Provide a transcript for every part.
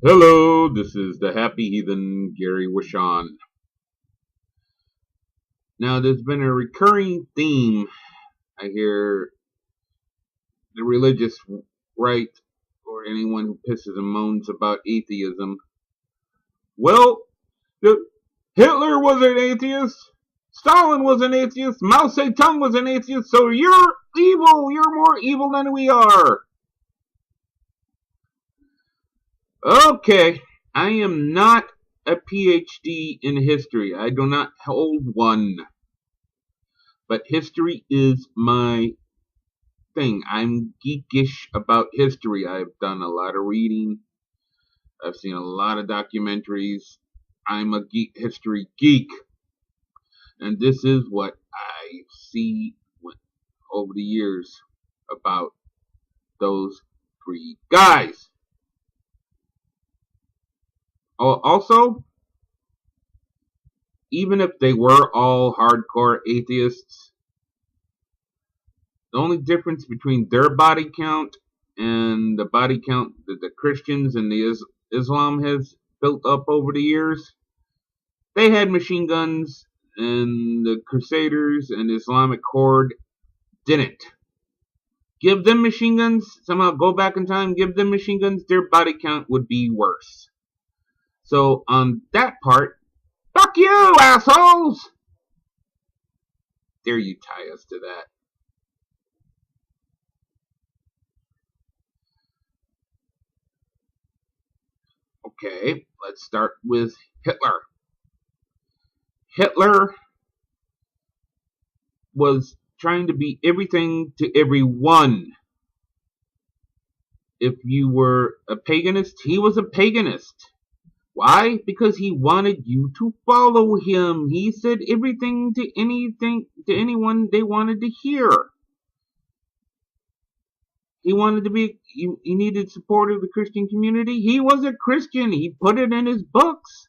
Hello, this is the Happy Heathen Gary Wishon. Now, there's been a recurring theme. I hear the religious right or anyone who pisses and moans about atheism. Well, Hitler was an atheist, Stalin was an atheist, Mao Zedong was an atheist, so you're evil, you're more evil than we are. Okay, I am not a PhD in history. I do not hold one. But history is my thing. I'm geekish about history. I've done a lot of reading. I've seen a lot of documentaries. I'm a history geek. And this is what I see over the years about those three guys. Also, even if they were all hardcore atheists, the only difference between their body count and the body count that the Christians and the Islam has built up over the years, they had machine guns and the Crusaders and the Islamic Horde didn't. Give them machine guns, somehow go back in time, give them machine guns, their body count would be worse. So on that part, fuck you, assholes! Dare you tie us to that. Okay, let's start with Hitler. Hitler was trying to be everything to everyone. If you were a paganist, he was a paganist. Why? Because he wanted you to follow him. He said everything to anyone they wanted to hear. He wanted to be, he needed support of the Christian community. He was a Christian. He put it in his books.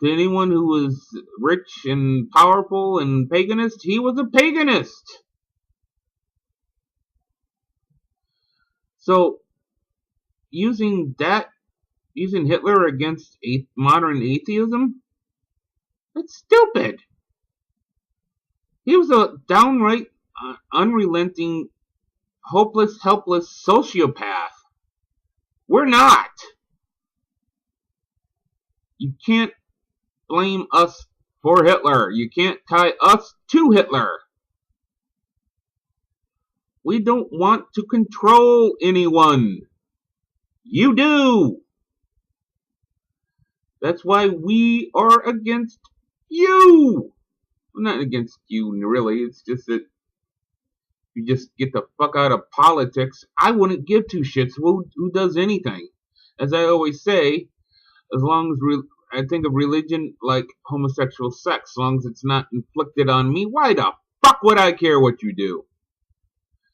To anyone who was rich and powerful and paganist, he was a paganist. So, using Hitler against modern atheism, that's stupid. He was a downright unrelenting, hopeless, helpless sociopath. We're not. You can't blame us for Hitler. You can't tie us to Hitler. We don't want to control anyone. You do. That's why we are against you. We're not against you, really. It's just that you just get the fuck out of politics. I wouldn't give two shits who does anything. As I always say, as long as I think of religion like homosexual sex, as long as it's not inflicted on me, why the fuck would I care what you do?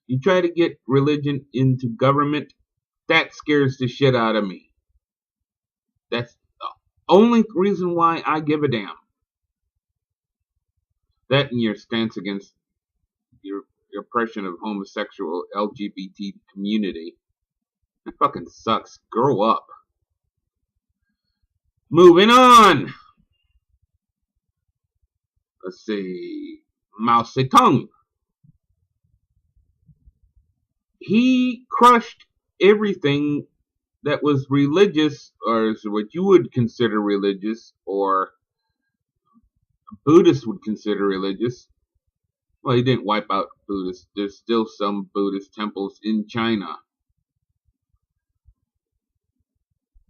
You try to get religion into government, that scares the shit out of me. That's the only reason why I give a damn. That and your stance against your oppression of homosexual LGBT community. That fucking sucks. Grow up. Moving on. Let's see. Mao Zedong. He crushed everything that was religious, or what you would consider religious, or Buddhists would consider religious. Well, he didn't wipe out Buddhists. There's still some Buddhist temples in China.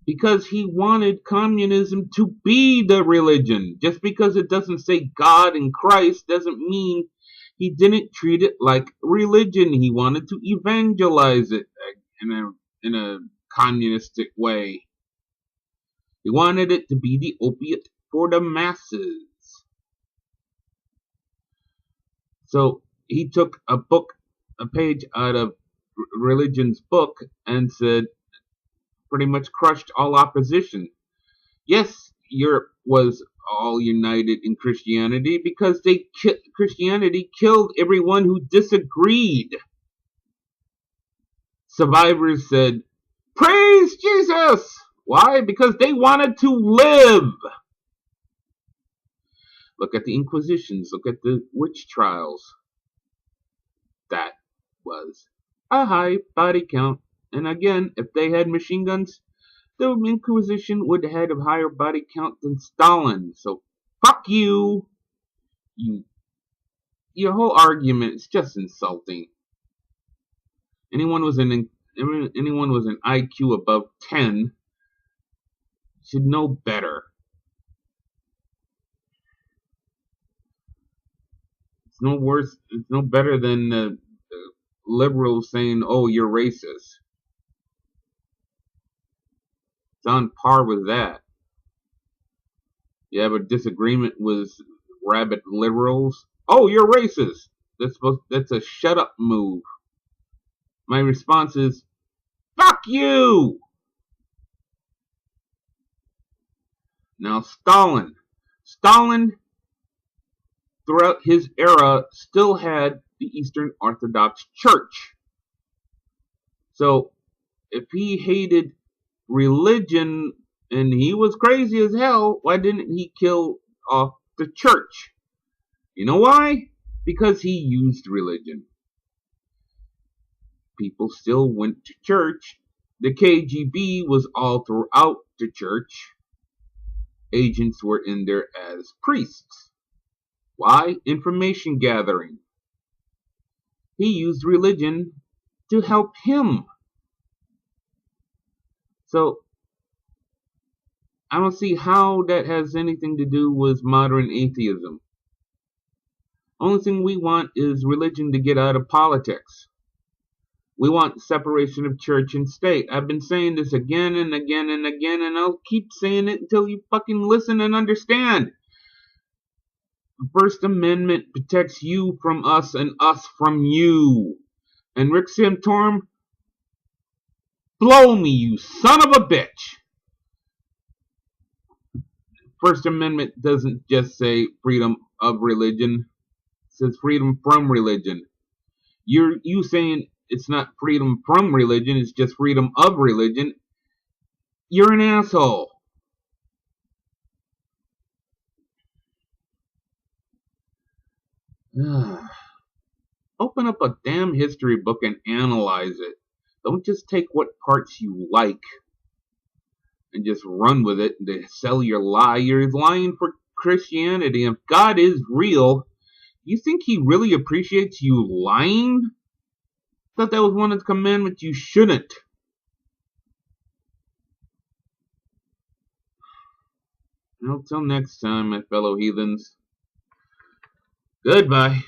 Because he wanted communism to be the religion. Just because it doesn't say God and Christ doesn't mean he didn't treat it like religion. He wanted to evangelize it in a communistic way. He wanted it to be the opiate for the masses. So he took a page out of religion's book and said, pretty much crushed all opposition. Yes, Europe was all united in Christianity because Christianity killed everyone who disagreed. Survivors said Praise Jesus! Why? Because they wanted to live. Look at the Inquisitions. Look at the witch trials. That was a high body count. And again, if they had machine guns, the Inquisition would have had a higher body count than Stalin. So, fuck you. Your whole argument is just insulting. Anyone was an IQ above 10 should know better. It's no worse. It's no better than liberals saying, "Oh, you're racist." It's on par with that. You have a disagreement with rabid liberals. Oh, you're racist. That's a shut up move. My response is, fuck you! Now, Stalin, throughout his era, still had the Eastern Orthodox Church. So, if he hated religion and he was crazy as hell, why didn't he kill off the church? You know why? Because he used religion. People still went to church. The KGB was all throughout the church. Agents were in there as priests. Why? Information gathering. He used religion to help him. So, I don't see how that has anything to do with modern atheism. Only thing we want is religion to get out of politics. We want separation of church and state. I've been saying this again and again and again, and I'll keep saying it until you fucking listen and understand. The First Amendment protects you from us and us from you. And Rick Santorum, blow me, you son of a bitch. First Amendment doesn't just say freedom of religion. It says freedom from religion. You saying it's not freedom from religion, it's just freedom of religion. You're an asshole. Open up a damn history book and analyze it. Don't just take what parts you like and just run with it to sell your lie. You're lying for Christianity. If God is real, you think he really appreciates you lying? I thought that was one of the commandments you shouldn't. Well, till next time, my fellow heathens. Goodbye.